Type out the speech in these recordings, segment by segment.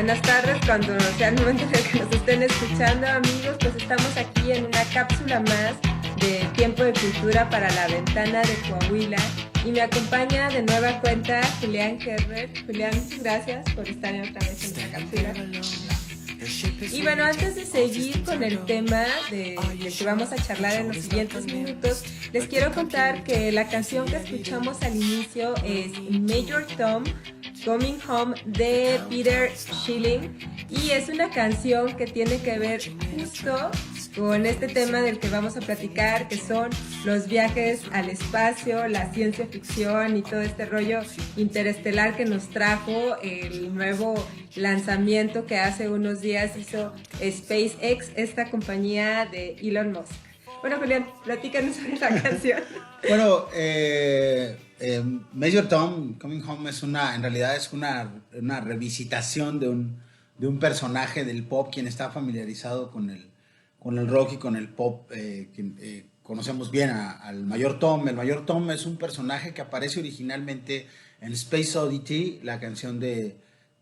buenas tardes, cuando sea el momento en el que nos estén escuchando, amigos, pues estamos aquí en una cápsula más de Tiempo de Cultura para la Ventana de Coahuila y me acompaña de nueva cuenta Julián Herbert. Julián, gracias por estar otra vez en esta cápsula. Y bueno, antes de seguir con el tema del que vamos a charlar en los siguientes minutos, les quiero contar que la canción que escuchamos al inicio es Major Tom, Coming Home, de Peter Schilling, y es una canción que tiene que ver justo con este tema del que vamos a platicar, que son los viajes al espacio, la ciencia ficción y todo este rollo interestelar que nos trajo el nuevo lanzamiento que hace unos días hizo SpaceX, esta compañía de Elon Musk. Bueno, Julián, platícanos sobre la canción. Bueno, Major Tom, Coming Home, en realidad es una revisitación de un personaje del pop, quien está familiarizado con el rock y con el pop, conocemos bien al Mayor Tom. El Mayor Tom es un personaje que aparece originalmente en Space Oddity, la canción de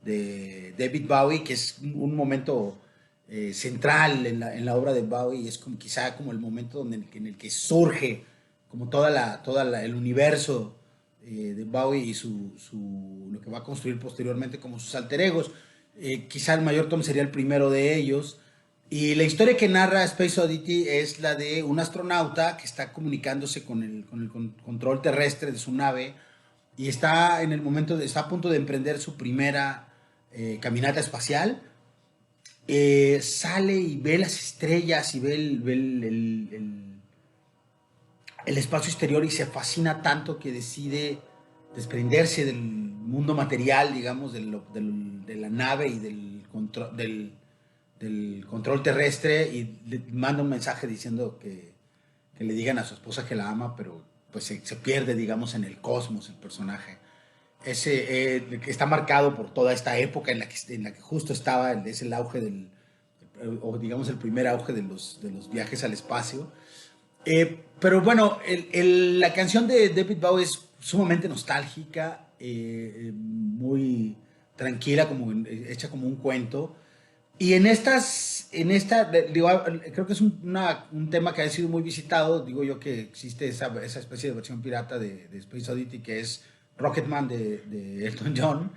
David Bowie, que es un momento central en la obra de Bowie, y es quizá como el momento en el que surge como el universo de Bowie y lo que va a construir posteriormente como sus alter egos. Quizá el Mayor Tom sería el primero de ellos. Y la historia que narra Space Oddity es la de un astronauta que está comunicándose con el control terrestre de su nave y está a punto de emprender su primera caminata espacial. Sale y ve las estrellas y ve el espacio exterior y se fascina tanto que decide desprenderse del mundo material, digamos, de la nave y del control terrestre, y le manda un mensaje diciendo que le digan a su esposa que la ama, pero pues se pierde, digamos, en el cosmos el personaje. Que está marcado por toda esta época en la que justo es el auge o digamos el primer auge de los viajes al espacio. Pero bueno, la canción de David Bowie es sumamente nostálgica, muy tranquila, hecha como un cuento. Y creo que es un tema que ha sido muy visitado. Digo yo que existe esa especie de versión pirata de Space Oddity, que es Rocketman de Elton John.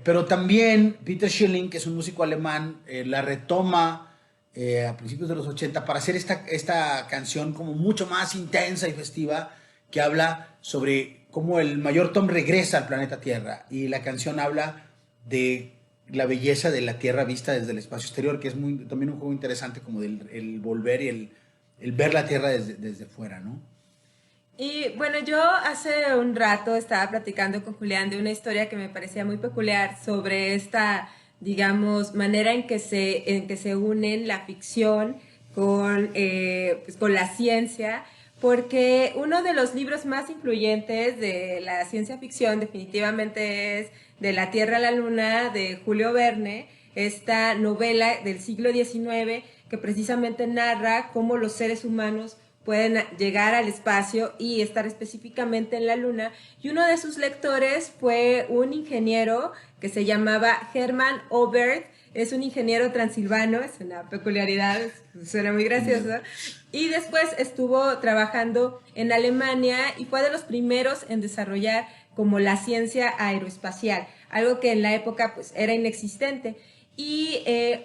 Pero también Peter Schilling, que es un músico alemán, la retoma a principios de los 80 para hacer esta canción como mucho más intensa y festiva, que habla sobre cómo el Mayor Tom regresa al planeta Tierra, y la canción habla de la belleza de la Tierra vista desde el espacio exterior, que es también un juego interesante, como el volver y el ver la Tierra desde fuera, ¿no? Y bueno, yo hace un rato estaba platicando con Julián de una historia que me parecía muy peculiar sobre esta, digamos, manera en que se unen la ficción con la ciencia, porque uno de los libros más influyentes de la ciencia ficción definitivamente es De la Tierra a la Luna, de Julio Verne, esta novela del siglo XIX que precisamente narra cómo los seres humanos pueden llegar al espacio y estar específicamente en la Luna. Y uno de sus lectores fue un ingeniero que se llamaba Hermann Oberth. Es un ingeniero transilvano, es una peculiaridad, suena muy gracioso. Y después estuvo trabajando en Alemania y fue de los primeros en desarrollar como la ciencia aeroespacial, algo que en la época pues era inexistente. Y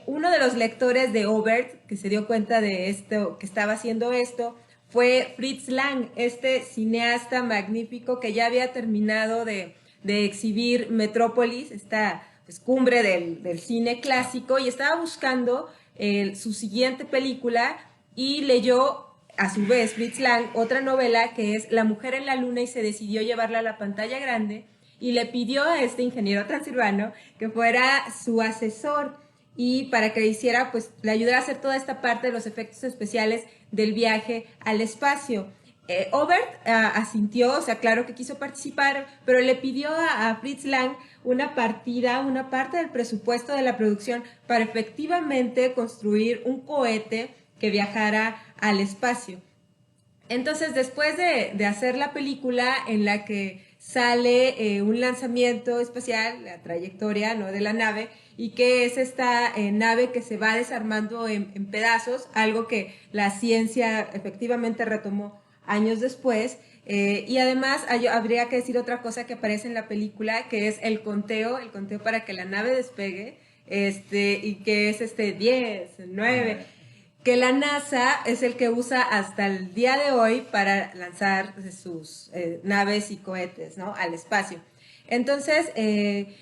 uno de los lectores de Oberth, que se dio cuenta de esto, que estaba haciendo esto, fue Fritz Lang, este cineasta magnífico que ya había terminado de exhibir Metrópolis, esta pues, cumbre del cine clásico, y estaba buscando su siguiente película, y leyó a su vez Fritz Lang otra novela que es La Mujer en la Luna, y se decidió llevarla a la pantalla grande, y le pidió a este ingeniero transilvano que fuera su asesor y para que le hiciera, pues le ayudara a hacer toda esta parte de los efectos especiales del viaje al espacio. Oberth asintió, o sea, claro que quiso participar, pero le pidió a Fritz Lang una parte del presupuesto de la producción para efectivamente construir un cohete que viajara al espacio. Entonces, después de hacer la película en la que sale un lanzamiento espacial, la trayectoria, ¿no?, de la nave, y que es esta nave que se va desarmando en pedazos, algo que la ciencia efectivamente retomó años después. Y además habría que decir otra cosa que aparece en la película, que es el conteo para que la nave despegue, y que es 10, 9, que la NASA es el que usa hasta el día de hoy para lanzar sus naves y cohetes, ¿no?, al espacio. Entonces,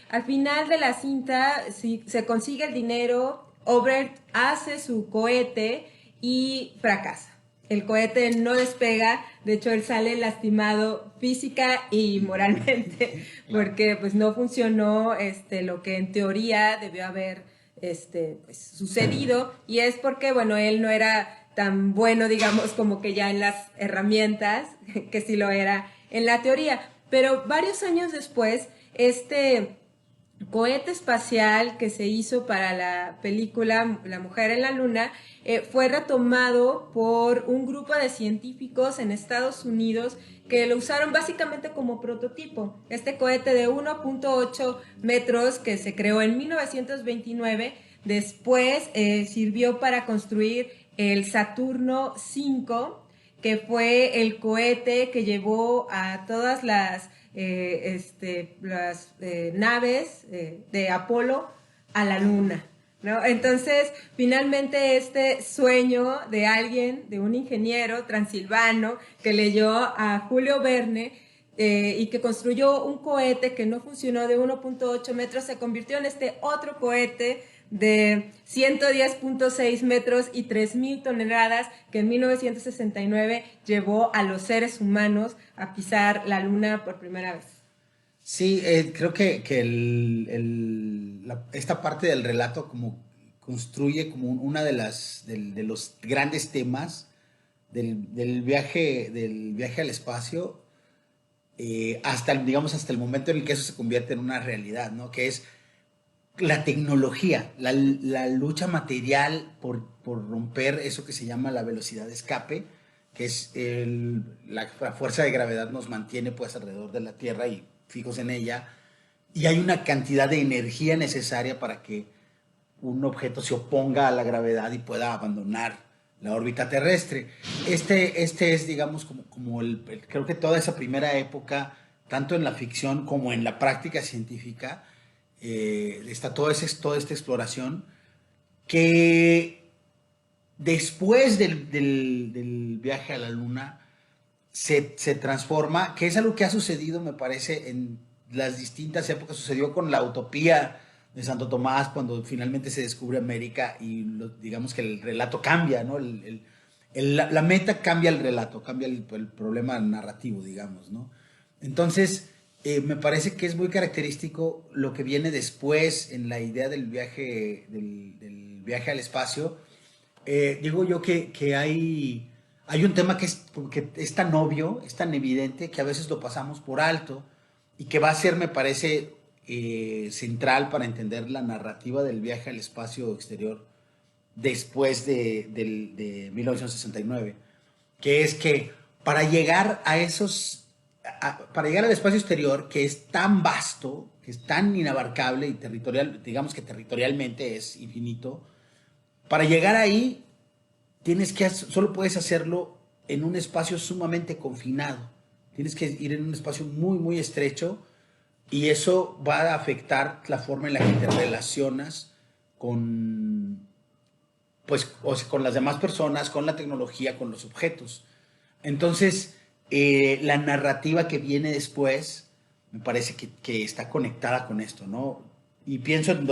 al final de la cinta, sí, se consigue el dinero, Obert hace su cohete y fracasa. El cohete no despega, de hecho él sale lastimado física y moralmente, porque pues no funcionó lo que en teoría debió haber pues, sucedido, y es porque, bueno, él no era tan bueno, digamos, como que ya en las herramientas, que sí lo era en la teoría. Pero varios años después, este cohete espacial que se hizo para la película La Mujer en la Luna fue retomado por un grupo de científicos en Estados Unidos que lo usaron básicamente como prototipo. Este cohete de 1.8 metros que se creó en 1929, después sirvió para construir el Saturno V, que fue el cohete que llevó a todas las naves de Apolo a la Luna, ¿no? Entonces, finalmente este sueño de alguien, de un ingeniero transilvano que leyó a Julio Verne y que construyó un cohete que no funcionó de 1.8 metros, se convirtió en este otro cohete de 110.6 metros y 3.000 toneladas que en 1969 llevó a los seres humanos a pisar la Luna por primera vez. Sí, creo que esta parte del relato como construye como una de los grandes temas del viaje al espacio, digamos, hasta el momento en el que eso se convierte en una realidad, ¿no? Que es la tecnología, la lucha material por romper eso que se llama la velocidad de escape, que es la fuerza de gravedad nos mantiene pues alrededor de la Tierra y fijos en ella, y hay una cantidad de energía necesaria para que un objeto se oponga a la gravedad y pueda abandonar la órbita terrestre. Este es, digamos, creo que toda esa primera época, tanto en la ficción como en la práctica científica, está toda esta exploración que después del viaje a la Luna se transforma, que es algo que ha sucedido, me parece, en las distintas épocas. Sucedió con la utopía de Santo Tomás, cuando finalmente se descubre América y digamos que el relato cambia, ¿no? La meta cambia el relato, cambia el problema narrativo, digamos, ¿no? Entonces, me parece que es muy característico lo que viene después en la idea del viaje al espacio. Digo yo que hay un tema que es tan obvio, es tan evidente, que a veces lo pasamos por alto y que va a ser, me parece, central para entender la narrativa del viaje al espacio exterior después de 1969, que es que para llegar para llegar al espacio exterior, que es tan vasto, que es tan inabarcable y territorial, digamos que territorialmente es infinito, para llegar ahí solo puedes hacerlo en un espacio sumamente confinado. Tienes que ir en un espacio muy, muy estrecho, y eso va a afectar la forma en la que te relacionas con, pues, o sea, con las demás personas, con la tecnología, con los objetos. Entonces, la narrativa que viene después me parece que está conectada con esto, ¿no? Y pienso en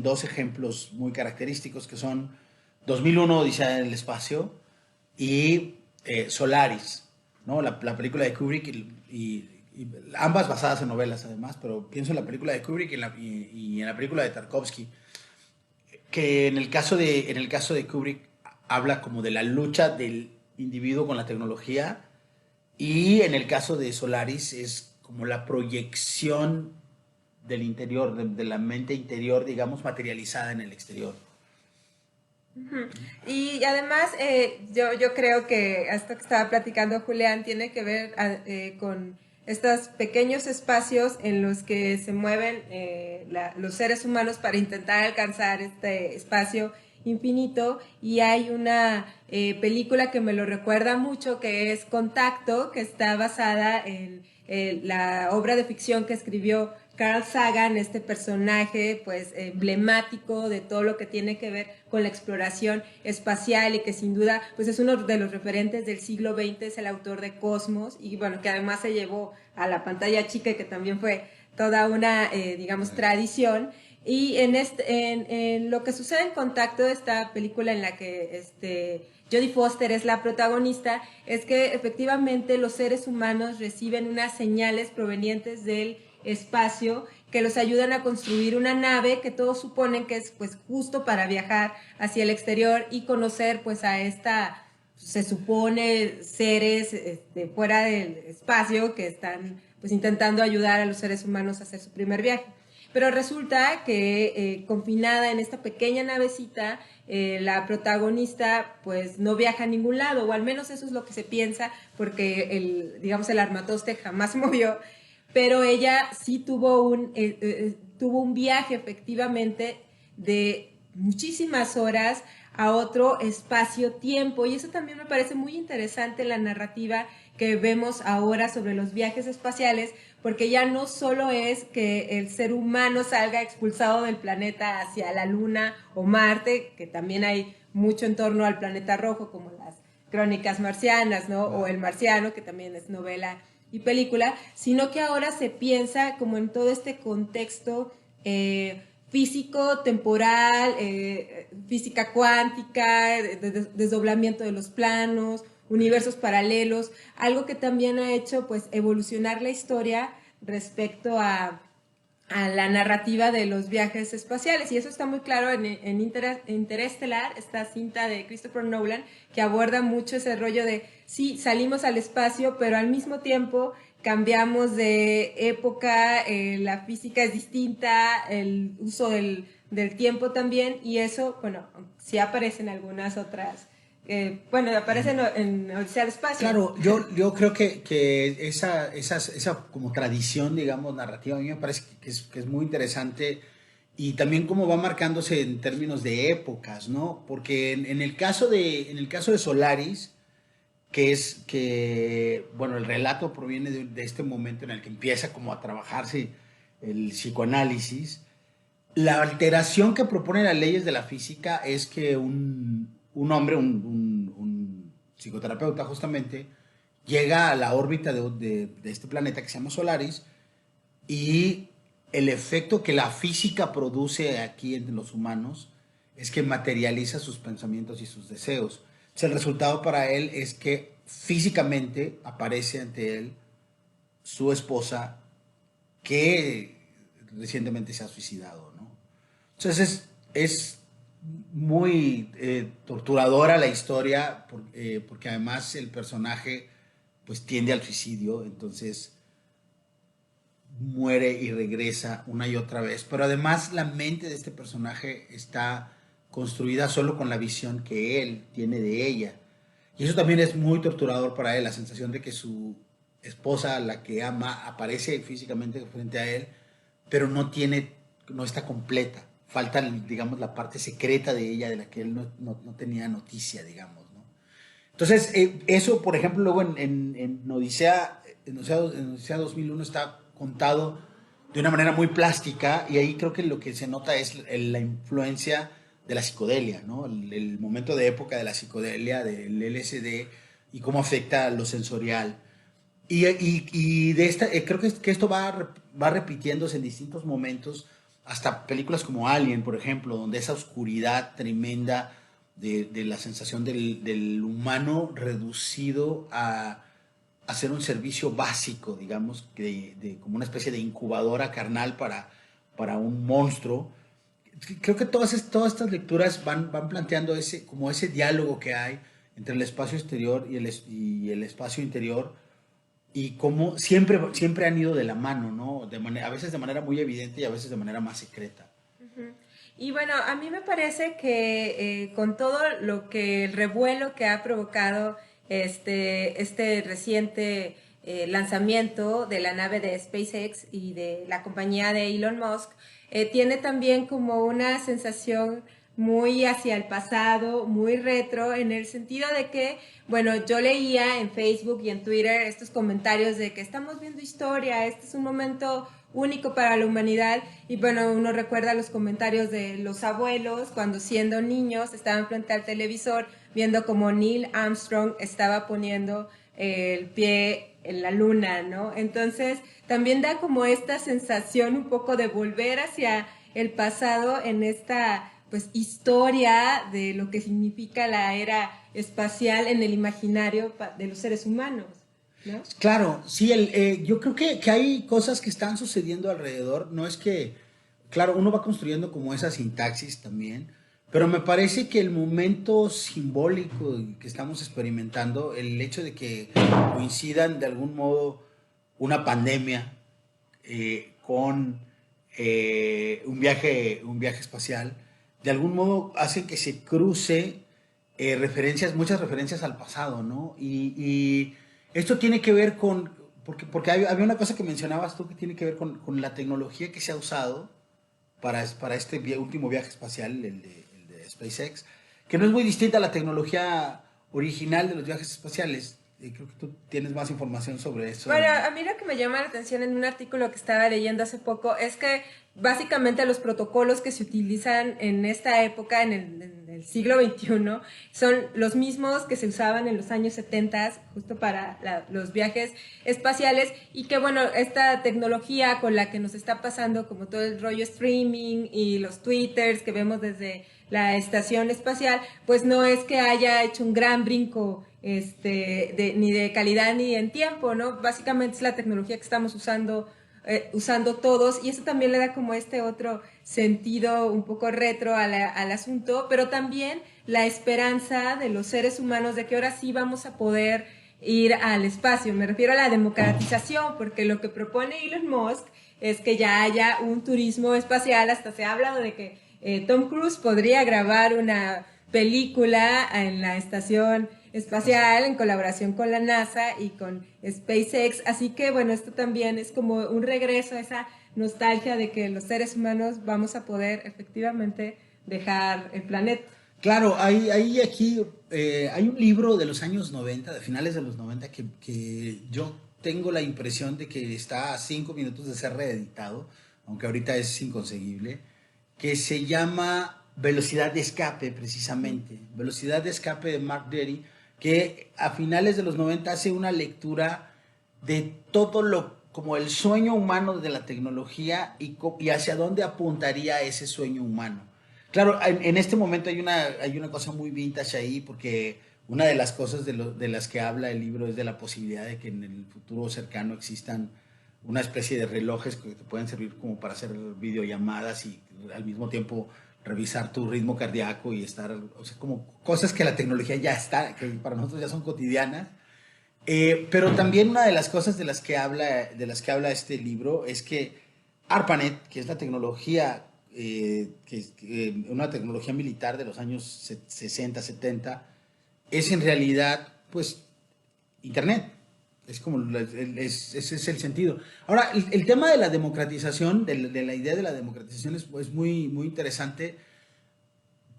dos ejemplos muy característicos, que son 2001, Odisea en el espacio, y Solaris, ¿no? La película de Kubrick, y ambas basadas en novelas además, pero pienso en la película de Kubrick y en la película de Tarkovsky, que en el caso de Kubrick habla como de la lucha del individuo con la tecnología, y en el caso de Solaris es como la proyección del interior, de la mente interior, digamos, materializada en el exterior. Ujú. Y además, yo creo que esto que estaba platicando Julián tiene que ver con estos pequeños espacios en los que se mueven los seres humanos para intentar alcanzar este espacio infinito. Y hay una película que me lo recuerda mucho, que es Contacto, que está basada en la obra de ficción que escribió Carl Sagan, este personaje pues emblemático de todo lo que tiene que ver con la exploración espacial, y que sin duda pues es uno de los referentes del siglo XX, es el autor de Cosmos, y bueno, que además se llevó a la pantalla chica y que también fue toda una digamos tradición. Y en lo que sucede en Contacto, esta película en la que Jodie Foster es la protagonista, es que efectivamente los seres humanos reciben unas señales provenientes del espacio que los ayudan a construir una nave que todos suponen que es pues justo para viajar hacia el exterior y conocer pues a esta, se supone, seres fuera del espacio que están pues intentando ayudar a los seres humanos a hacer su primer viaje. Pero resulta que confinada en esta pequeña navecita, la protagonista pues no viaja a ningún lado, o al menos eso es lo que se piensa, porque el armatoste jamás se movió, pero ella sí tuvo un viaje efectivamente de muchísimas horas a otro espacio-tiempo, y eso también me parece muy interesante en la narrativa que vemos ahora sobre los viajes espaciales, porque ya no solo es que el ser humano salga expulsado del planeta hacia la Luna o Marte, que también hay mucho en torno al planeta rojo, como las Crónicas Marcianas, ¿no? O El Marciano, que también es novela y película, sino que ahora se piensa como en todo este contexto físico, temporal, física cuántica, desdoblamiento de los planos, universos paralelos, algo que también ha hecho pues evolucionar la historia respecto a la narrativa de los viajes espaciales, y eso está muy claro en Interestelar, esta cinta de Christopher Nolan, que aborda mucho ese rollo de sí, salimos al espacio, pero al mismo tiempo cambiamos de época, la física es distinta, el uso del tiempo también, y eso, bueno, sí aparece en algunas otras, aparece en Odisea del Espacio. Claro, yo creo que esa como tradición, digamos, narrativa, a mí me parece que es muy interesante, y también cómo va marcándose en términos de épocas, ¿no? Porque en el caso de Solaris, bueno, el relato proviene de este momento en el que empieza como a trabajarse el psicoanálisis. La alteración que proponen las leyes de la física es que un hombre, un psicoterapeuta justamente, llega a la órbita de este planeta que se llama Solaris, y el efecto que la física produce aquí en los humanos es que materializa sus pensamientos y sus deseos. Entonces, el resultado para él es que físicamente aparece ante él su esposa, que recientemente se ha suicidado, ¿no? Entonces es muy torturadora la historia, porque además el personaje pues tiende al suicidio, entonces muere y regresa una y otra vez, pero además la mente de este personaje está construida solo con la visión que él tiene de ella, y eso también es muy torturador para él, la sensación de que su esposa, la que ama, aparece físicamente frente a él, pero no está completa. Falta, digamos, la parte secreta de ella de la que él no tenía noticia, digamos, ¿no? Entonces, eso, por ejemplo, luego en Odisea 2001 está contado de una manera muy plástica, y ahí creo que lo que se nota es la influencia de la psicodelia, ¿no? El momento de época de la psicodelia, del LSD, y cómo afecta lo sensorial. Y de creo que esto va repitiéndose en distintos momentos, hasta películas como Alien, por ejemplo, donde esa oscuridad tremenda de la sensación del humano reducido a hacer un servicio básico, digamos, como una especie de incubadora carnal para un monstruo. Creo que todas estas lecturas van planteando como ese diálogo que hay entre el espacio exterior y el espacio interior, y cómo siempre han ido de la mano, ¿no? A veces de manera muy evidente y a veces de manera más secreta. Uh-huh. Y bueno, a mí me parece que con todo el revuelo que ha provocado este reciente lanzamiento de la nave de SpaceX y de la compañía de Elon Musk, tiene también como una sensación muy hacia el pasado, muy retro, en el sentido de que, bueno, yo leía en Facebook y en Twitter estos comentarios de que estamos viendo historia, este es un momento único para la humanidad, y bueno, uno recuerda los comentarios de los abuelos cuando siendo niños estaban frente al televisor viendo como Neil Armstrong estaba poniendo el pie en la luna, ¿no? Entonces también da como esta sensación un poco de volver hacia el pasado en esta pues historia de lo que significa la era espacial en el imaginario de los seres humanos, ¿no? Claro, sí, yo creo que hay cosas que están sucediendo alrededor. No es que, claro, uno va construyendo como esa sintaxis también, pero me parece que el momento simbólico que estamos experimentando, el hecho de que coincidan de algún modo una pandemia con un viaje espacial, de algún modo hace que se cruce muchas referencias al pasado, ¿no? Y esto tiene que ver porque había una cosa que mencionabas tú que tiene que ver con la tecnología que se ha usado para este último viaje espacial, el de SpaceX, que no es muy distinta a la tecnología original de los viajes espaciales. Creo que tú tienes más información sobre eso. Bueno, a mí lo que me llama la atención en un artículo que estaba leyendo hace poco es que básicamente los protocolos que se utilizan en esta época, en el siglo XXI, son los mismos que se usaban en los años 70, justo para los viajes espaciales, y que bueno, esta tecnología con la que nos está pasando, como todo el rollo streaming y los twitters que vemos desde la estación espacial, pues no es que haya hecho un gran brinco ni de calidad ni en tiempo, ¿no? Básicamente es la tecnología que estamos usando todos, y eso también le da como este otro sentido un poco retro al asunto, pero también la esperanza de los seres humanos de que ahora sí vamos a poder ir al espacio. Me refiero a la democratización, porque lo que propone Elon Musk es que ya haya un turismo espacial. Hasta se ha hablado de que Tom Cruise podría grabar una película en la estación espacial en colaboración con la NASA y con SpaceX, así que bueno, esto también es como un regreso a esa nostalgia de que los seres humanos vamos a poder efectivamente dejar el planeta. Claro, hay un libro de los años 90, de finales de los 90, que yo tengo la impresión de que está a 5 minutos de ser reeditado, aunque ahorita es inconseguible, que se llama Velocidad de Escape, precisamente. Velocidad de Escape de Mark Derry, que a finales de los 90 hace una lectura de como el sueño humano de la tecnología y hacia dónde apuntaría ese sueño humano. Claro, en este momento hay una cosa muy vintage ahí, porque una de las cosas de las que habla el libro es de la posibilidad de que en el futuro cercano existan una especie de relojes que te pueden servir como para hacer videollamadas y al mismo tiempo revisar tu ritmo cardíaco y estar, o sea, como cosas que la tecnología ya está, que para nosotros ya son cotidianas. Pero también una de las cosas de las que habla este libro es que ARPANET, que es la tecnología, una tecnología militar de los años 60, 70, es en realidad, pues, Internet. Es como, ese es el sentido. Ahora, el tema de la democratización, de la idea de la democratización es muy, muy interesante.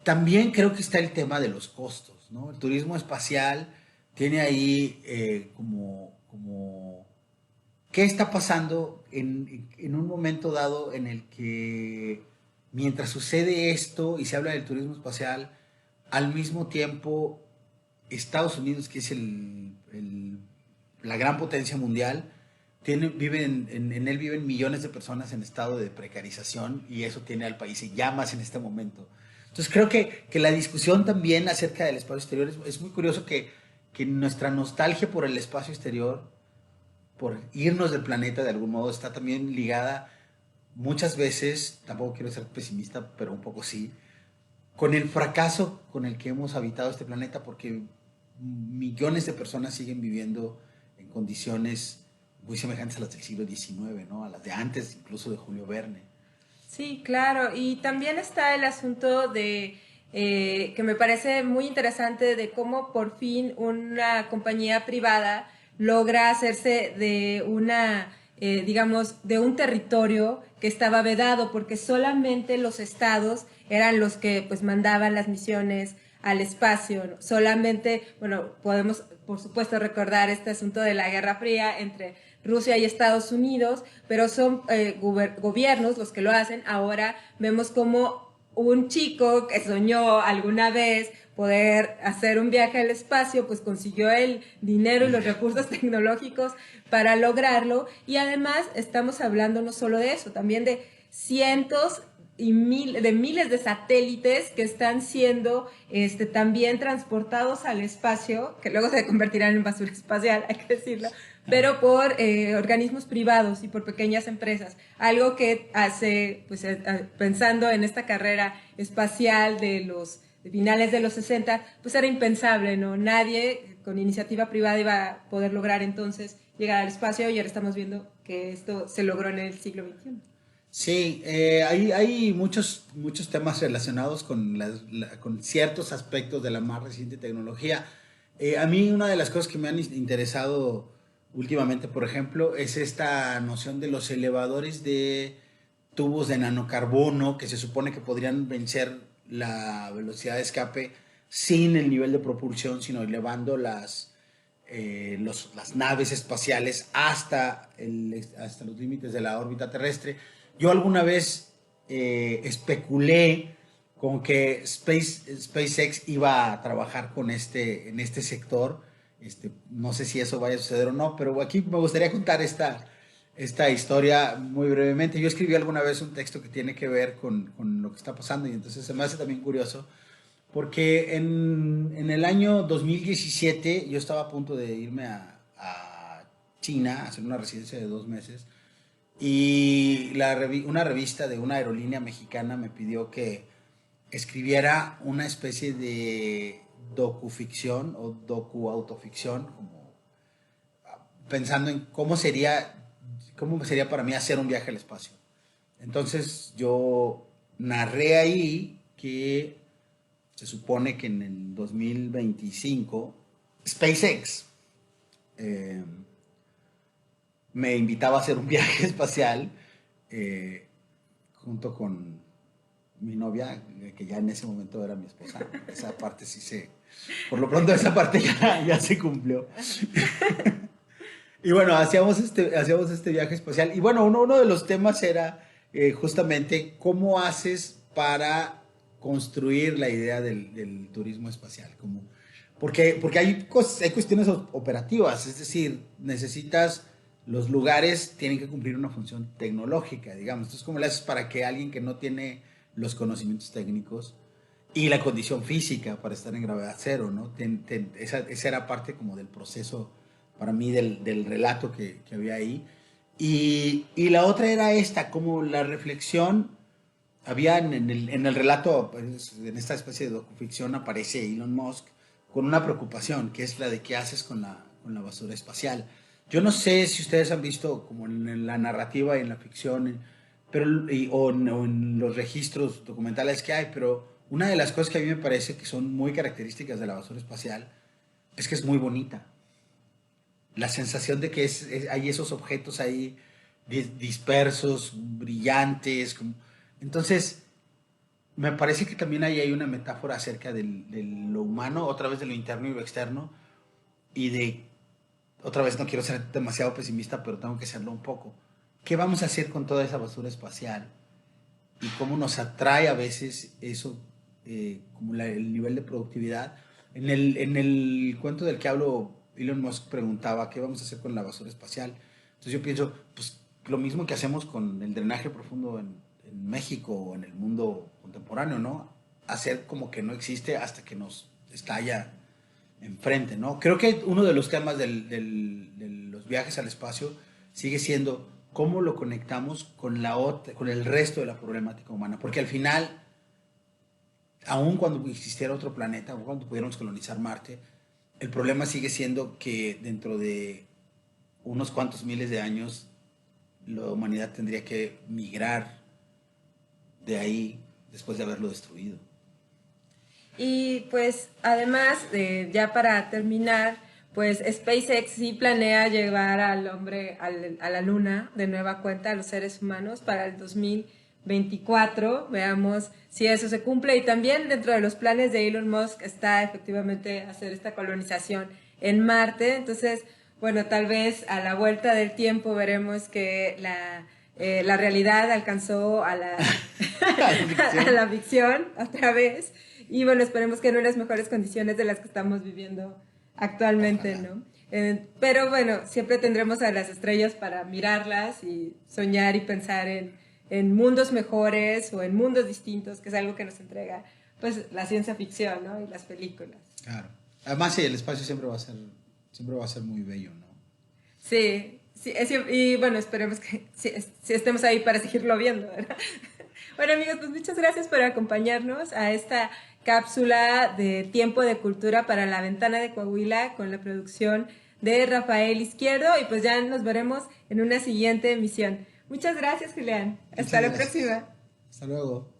También creo que está el tema de los costos, ¿no? El turismo espacial tiene ahí como qué está pasando en un momento dado en el que mientras sucede esto y se habla del turismo espacial, al mismo tiempo Estados Unidos, que es la gran potencia mundial, en él viven millones de personas en estado de precarización, y eso tiene al país en llamas en este momento. Entonces creo que la discusión también acerca del espacio exterior es muy curioso que nuestra nostalgia por el espacio exterior, por irnos del planeta de algún modo, está también ligada muchas veces, tampoco quiero ser pesimista, pero un poco sí, con el fracaso con el que hemos habitado este planeta, porque millones de personas siguen viviendo en condiciones muy semejantes a las del siglo XIX, ¿no? A las de antes, incluso de Julio Verne. Sí, claro. Y también está el asunto que me parece muy interesante de cómo por fin una compañía privada logra hacerse de una, digamos, de un territorio que estaba vedado, porque solamente los estados eran los que pues mandaban las misiones al espacio, ¿no? Solamente, bueno, podemos por supuesto recordar este asunto de la Guerra Fría entre Rusia y Estados Unidos, pero son gobiernos los que lo hacen. Ahora vemos como un chico que soñó alguna vez poder hacer un viaje al espacio, pues consiguió el dinero y los recursos tecnológicos para lograrlo. Y además estamos hablando no solo de eso, también de cientos y miles de satélites que están siendo también transportados al espacio, que luego se convertirán en basura espacial, hay que decirlo, pero por organismos privados y por pequeñas empresas. Algo que hace, pues pensando en esta carrera espacial de finales de los 60, pues era impensable, ¿no? Nadie con iniciativa privada iba a poder lograr entonces llegar al espacio, y ahora estamos viendo que esto se logró en el siglo XXI. Sí, hay muchos temas relacionados con, con ciertos aspectos de la más reciente tecnología. A mí una de las cosas que me han interesado últimamente, por ejemplo, es esta noción de los elevadores de tubos de nanocarbono que se supone que podrían vencer la velocidad de escape sin el nivel de propulsión, sino elevando las naves espaciales hasta los límites de la órbita terrestre. Yo alguna vez especulé con que SpaceX iba a trabajar en este sector. No sé si eso vaya a suceder o no, pero aquí me gustaría contar esta historia muy brevemente. Yo escribí alguna vez un texto que tiene que ver con lo que está pasando, y entonces se me hace también curioso porque en el año 2017 yo estaba a punto de irme a China a hacer una residencia de 2 meses, y una revista de una aerolínea mexicana me pidió que escribiera una especie de docuficción o docu-autoficción, como pensando en cómo sería para mí hacer un viaje al espacio. Entonces yo narré ahí que se supone que en el 2025 SpaceX eh, me invitaba a hacer un viaje espacial eh, junto con mi novia, que ya en ese momento era mi esposa. Esa parte sí por lo pronto esa parte ya se cumplió. Y bueno, hacíamos este viaje espacial. Y bueno, uno de los temas era justamente cómo haces para construir la idea del turismo espacial. Porque hay cuestiones operativas, es decir, los lugares tienen que cumplir una función tecnológica, digamos. Entonces, ¿cómo le haces para que alguien que no tiene los conocimientos técnicos y la condición física para estar en gravedad cero, ¿no? Esa era parte como del proceso para mí del relato que había ahí. Y la otra era como la reflexión. Había en el relato, pues, en esta especie de docuficción, aparece Elon Musk con una preocupación, que es la de qué haces con la basura espacial. Yo no sé si ustedes han visto como en la narrativa y en la ficción, o en los registros documentales que hay, pero una de las cosas que a mí me parece que son muy características de la basura espacial es que es muy bonita. La sensación de que hay esos objetos ahí dispersos, brillantes. Entonces, me parece que también ahí hay una metáfora acerca de lo humano, otra vez de lo interno y lo externo, y otra vez no quiero ser demasiado pesimista, pero tengo que serlo un poco. ¿Qué vamos a hacer con toda esa basura espacial? Y cómo nos atrae a veces eso, como el nivel de productividad. En el cuento del que hablo, Elon Musk preguntaba qué vamos a hacer con la basura espacial. Entonces yo pienso, pues lo mismo que hacemos con el drenaje profundo en México o en el mundo contemporáneo, ¿no? Hacer como que no existe hasta que nos estalla enfrente, ¿no? Creo que uno de los temas de los viajes al espacio sigue siendo cómo lo conectamos con el resto de la problemática humana, porque al final, aun cuando existiera otro planeta, aun cuando pudiéramos colonizar Marte, el problema sigue siendo que dentro de unos cuantos miles de años la humanidad tendría que migrar de ahí después de haberlo destruido. Y pues además, ya para terminar, pues SpaceX sí planea llevar al hombre a la luna de nueva cuenta, a los seres humanos, para el 2024. Veamos si eso se cumple. Y también dentro de los planes de Elon Musk está efectivamente hacer esta colonización en Marte. Entonces, bueno, tal vez a la vuelta del tiempo veremos que la realidad alcanzó a a la ficción otra vez. Y bueno, esperemos que en unas mejores condiciones de las que estamos viviendo actualmente, ¿no? Pero bueno, siempre tendremos a las estrellas para mirarlas y soñar y pensar en mundos mejores o en mundos distintos, que es algo que nos entrega pues la ciencia ficción, ¿no? Y las películas. Claro. Además, sí, el espacio siempre va a ser muy bello, ¿no? Sí, sí, y bueno, esperemos que sí, estemos ahí para seguirlo viendo, ¿verdad? Bueno, amigos, pues muchas gracias por acompañarnos a esta cápsula de Tiempo de Cultura para la Ventana de Coahuila con la producción de Rafael Izquierdo, y pues ya nos veremos en una siguiente emisión. Muchas gracias, Julián. Hasta la próxima. Hasta luego.